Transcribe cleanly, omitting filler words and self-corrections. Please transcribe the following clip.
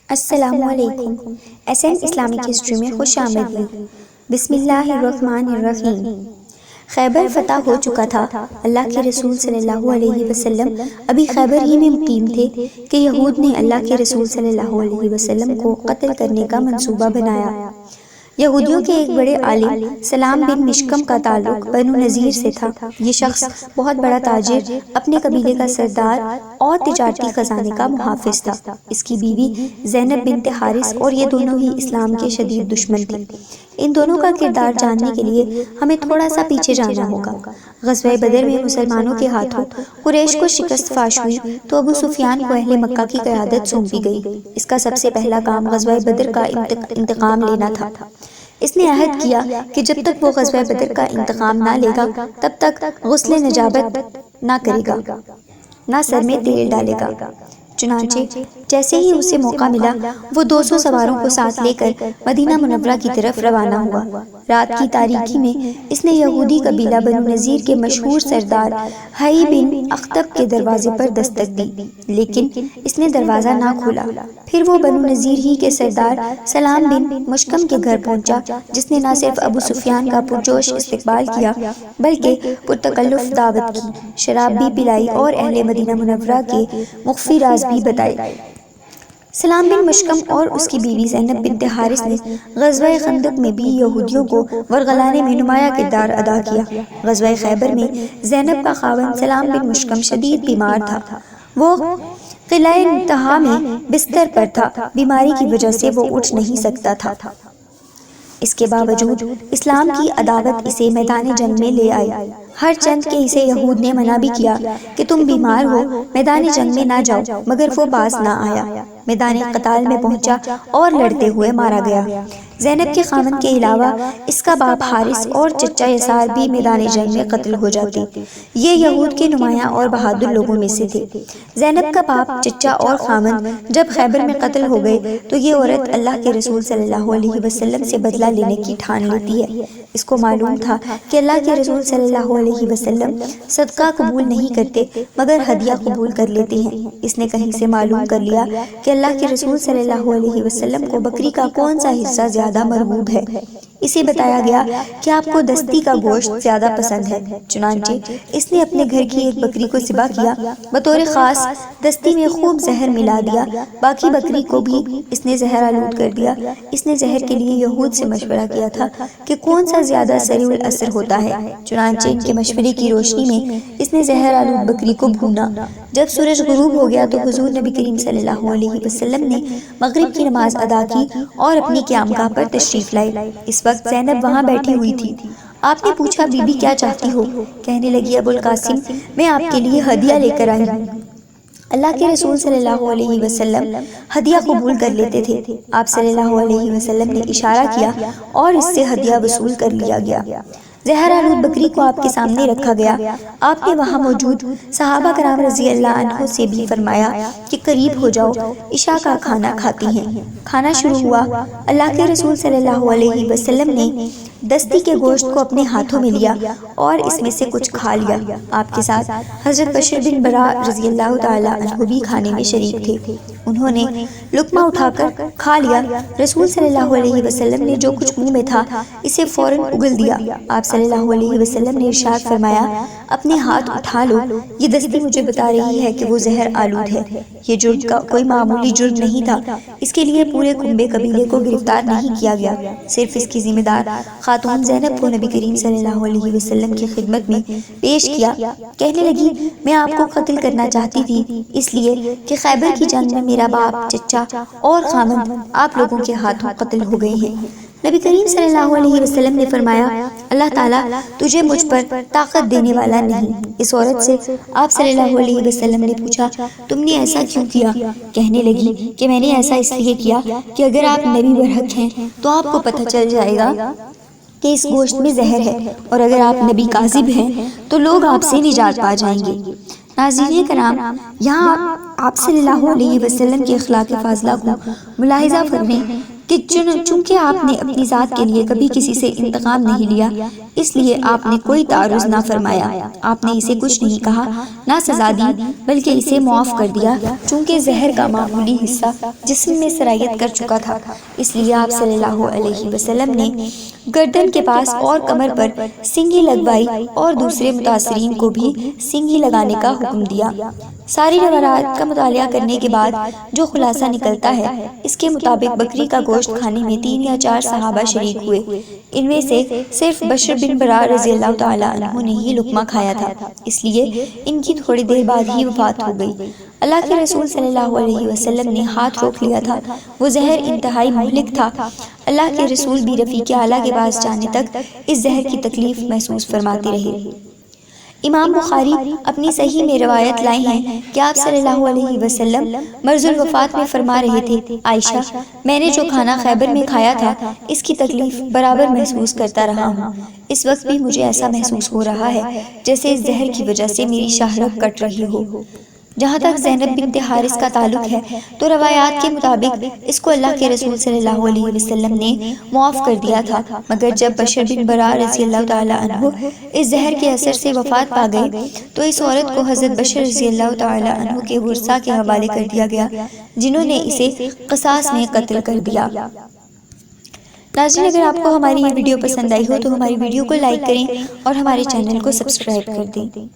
السلام علیکم۔ SN Islamic history میں خوش آمدید۔ بسم اللہ الرحمن الرحیم۔ خیبر فتح ہو چکا تھا۔ اللہ کے رسول صلی اللہ علیہ وسلم ابھی خیبر ہی میں مقیم تھے کہ یہود نے اللہ کے رسول صلی اللہ علیہ وسلم کو قتل کرنے کا منصوبہ بنایا۔ یہودیوں کے ایک بڑے عالم سلام بن مشکم کا تعلق بنو نذیر سے تھا۔ یہ شخص بہت بڑا تاجر، اپنے قبیلے کا سردار اور تجارتی خزانے کا محافظ تھا۔ اس کی بیوی زینب بنت حارث اور یہ دونوں ہی اسلام کے شدید دشمن تھے۔ ان دونوں کا کردار جاننے کے لیے ہمیں تھوڑا سا پیچھے جانا ہوگا۔ غزوہ بدر میں مسلمانوں کے ہاتھوں قریش کو شکست فاش ہوئی تو ابو سفیان کو اہل مکہ کی قیادت سونپی گئی۔ اس کا سب سے پہلا کام غزوہ بدر کا انتقام لینا تھا۔ اس نے عہد کیا کہ جب تک وہ غزوہ بدر کا انتقام نہ لے گا تب تک غسل نجابت نہ کرے گا، نہ سر میں تیل ڈالے گا۔ چنانچہ جیسے ہی اسے موقع ملا وہ 200 سواروں کو ساتھ لے کر مدینہ منورہ کی طرف روانہ ہوا۔ رات کی تاریکی میں اس نے یہودی قبیلہ بنو نذیر کے مشہور سردار حئی بن اخطب کے دروازے پر دستک دی، لیکن اس نے دروازہ نہ کھولا۔ پھر وہ بنو نذیر ہی کے سردار سلام بن مشکم کے گھر پہنچا، جس نے نہ صرف ابو سفیان کا پرجوش استقبال کیا بلکہ پرتکلف دعوت کی، شراب بھی پلائی اور اہل مدینہ منورہ کے مخفی راز بھی بتائے۔ سلام بن مشکم اور اس کی بیوی زینب بنت حارث نے غزوہ خندق میں بھی یہودیوں کو ورغلانے میں نمایاں کردار ادا کیا۔ غزوہ خیبر میں زینب کا خاوند سلام بن مشکم شدید بیمار تھا۔ وہ قلعہ انتہا میں بستر پر تھا، بیماری کی وجہ سے وہ اٹھ نہیں سکتا تھا۔ اس کے باوجود اسلام کی عداوت اسے میدان جنگ میں لے آئی۔ ہر چند کہ اسے یہود نے منع بھی کیا کہ تم بیمار ہو، میدان جنگ میں نہ جاؤ، مگر وہ باز نہ آیا۔ میدان قتال میں پہنچا اور لڑتے ہوئے مارا گیا۔ زینب کے خاوند کے علاوہ اس کا باپ حارث اور چچا یسار بھی میدان جنگ میں قتل ہو جاتے۔ یہ یہود کے نمایاں اور بہادر لوگوں میں سے تھے۔ زینب کا باپ، چچا اور خاوند جب خیبر میں قتل ہو گئے تو یہ عورت اللہ کے رسول صلی اللہ علیہ وسلم سے بدلہ لینے کی ٹھان لیتی ہے۔ اس کو معلوم تھا کہ اللہ کے رسول صلی اللہ علیہ وسلم صدقہ قبول نہیں کرتے مگر ہدیہ قبول کر لیتے ہیں۔ اس نے کہیں سے معلوم کر لیا کہ اللہ کے رسول صلی اللہ علیہ وسلم کو بکری کا کون سا حصہ زیادہ مرغوب ہے۔ اسے بتایا گیا کہ آپ کو دستی کا گوشت زیادہ پسند ہے، چنانچہ اس نے اپنے گھر کی ایک بکری کو ذبح کیا، بطور خاص دستی میں خوب زہر ملا دیا، باقی بکری کو بھی اس نے زہر آلود کر دیا۔ اس نے زہر کے لیے یہود سے مشورہ کیا تھا کہ کون سا زیادہ سریع الاثر ہوتا ہے، چنانچہ ان کے مشورے کی روشنی میں اس نے زہر آلود بکری کو بھونا۔ جب سورج غروب ہو گیا تو حضور نبی کریم صلی اللہ علیہ وسلم نے مغرب کی نماز ادا کی اور اپنی قیامگاہ پر تشریف لائے۔ اس وقت زینب وہاں بیٹھی ہوئی تھی۔ آپ نے پوچھا، بی بی کیا چاہتی ہو؟ کہنے لگی، ابو القاسم، میں آپ کے لیے ہدیہ لے کر آئی ہوں۔ اللہ کے رسول صلی اللہ علیہ وسلم ہدیہ قبول کر لیتے تھے۔ آپ صلی اللہ علیہ وسلم نے اشارہ کیا اور اس سے ہدیہ وصول کر لیا گیا۔ زہر آلود بکری کو آپ کے سامنے رکھا گیا۔ آپ نے وہاں موجود صحابہ کرام رضی اللہ عنہ سے بھی فرمایا کہ قریب ہو جاؤ، عشاء کا کھانا کھاتی ہیں۔ کھانا شروع ہوا۔ اللہ کے رسول صلی اللہ علیہ وسلم نے دستی کے گوشت کو اپنے ہاتھوں میں لیا اور اس میں سے کچھ کھا لیا۔ آپ کے ساتھ حضرت بشر بن برا رضی اللہ تعالی عنہ بھی کھانے میں شریک تھے۔ انہوں نے لقمہ اٹھا کر کھا لیا۔ رسول صلی اللہ علیہ وسلم نے جو کچھ منہ میں تھا اسے فوراً اگل دیا۔ آپ صلی اللہ علیہ وسلم نے ارشاد فرمایا، اپنے ہاتھ اٹھا لو، یہ دستی مجھے بتا رہی ہے کہ وہ زہر آلود ہے۔ یہ جرم کا کوئی معمولی جرم نہیں تھا، اس کے لیے پورے کنبے قبیلے کو گرفتار نہیں کیا گیا، صرف اس کی ذمہ دار خاتون زینب کو نبی کریم صلی اللہ علیہ وسلم کی خدمت میں پیش کیا۔ کہنے لگی، میں آپ کو قتل کرنا چاہتی تھی اس لیے کہ خیبر کی جنگ میں میرا باپ، چچا اور خاوند آپ لوگوں کے ہاتھوں قتل ہو گئے ہیں۔ نبی کریم صلی اللہ علیہ وسلم نے فرمایا، اللہ تعالیٰ تجھے مجھ پر طاقت دینے والا نہیں۔ اس عورت سے آپ صلی اللہ علیہ وسلم نے پوچھا، تم نے ایسا کیوں کیا؟ کہنے لگی کہ میں نے ایسا اس لیے کیا کہ اگر آپ نبی برحق ہیں تو آپ کو پتہ چل جائے گا کہ اس گوشت میں زہر ہے، اور اگر آپ نبی کاذب ہیں تو لوگ آپ سے نجات پا جائیں گے۔ ناظرین کرام، یہاں آپ صلی اللہ علیہ وسلم کے اخلاق فاضلہ کو ملاحظہ فرمائیں کہ چونکہ آپ نے اپنی ذات کے لیے کبھی کسی سے انتقام نہیں لیا، اس لیے آپ نے کوئی تعرض نہ فرمایا، آپ نے اسے کچھ نہیں کہا، نہ سزا دی، بلکہ اسے معاف کر دیا، چونکہ زہر کا معمولی حصہ جسم میں سرایت کر چکا تھا۔ اس لیے آپ صلی اللہ علیہ وسلم نے گردن کے پاس اور کمر پر سنگی لگوائی اور دوسرے متاثرین کو بھی سنگی لگانے کا حکم دیا۔ ساری روایات کا مطالعہ کرنے کے بعد جو خلاصہ نکلتا ہے، اس کے مطابق بکری کا گوشت کھانے میں 3 یا 4 صحابہ شریک ہوئے۔ ان میں سے صرف بشر بن برا رضی اللہ تعالیٰ عنہ نے ہی لقمہ کھایا تھا، اس لیے ان کی تھوڑی دیر بعد ہی وفات ہو گئی۔ اللہ کے رسول صلی اللہ علیہ وسلم نے ہاتھ روک لیا تھا، وہ زہر انتہائی مہلک تھا۔ اللہ کے رسول بھی رفیق اعلیٰ کے پاس جانے تک اس زہر کی تکلیف محسوس فرماتے رہے۔ امام بخاری اپنی صحیح میں روایت لائے ہیں کہ آپ صلی اللہ علیہ وسلم مرض الوفات میں فرما رہے تھے، عائشہ، میں نے جو کھانا خیبر میں کھایا تھا، اس کی تکلیف برابر محسوس کرتا رہا ہوں۔ اس وقت بھی مجھے ایسا محسوس ہو رہا ہے جیسے اس زہر کی وجہ سے میری شاہ رگ کٹ رہی ہو۔ جہاں تک زینب بنت حارث کا تعلق ہے تو روایات کے مطابق اس کو اللہ کے رسول صلی اللہ علیہ وسلم نے معاف کر دیا تھا، مگر جب بشر بن برا رضی اللہ تعالیٰ عنہ اس زہر کے اثر سے وفات پا گئے تو اس عورت کو حضرت بشر رضی اللہ تعالیٰ عنہ کے ورثاء کے حوالے کر دیا گیا، جنہوں نے اسے قصاص میں قتل کر دیا۔ ناظرین، اگر آپ کو ہماری یہ ویڈیو پسند آئی ہو تو ہماری ویڈیو کو لائک کریں اور ہمارے چینل کو سبسکرائب کر دیں۔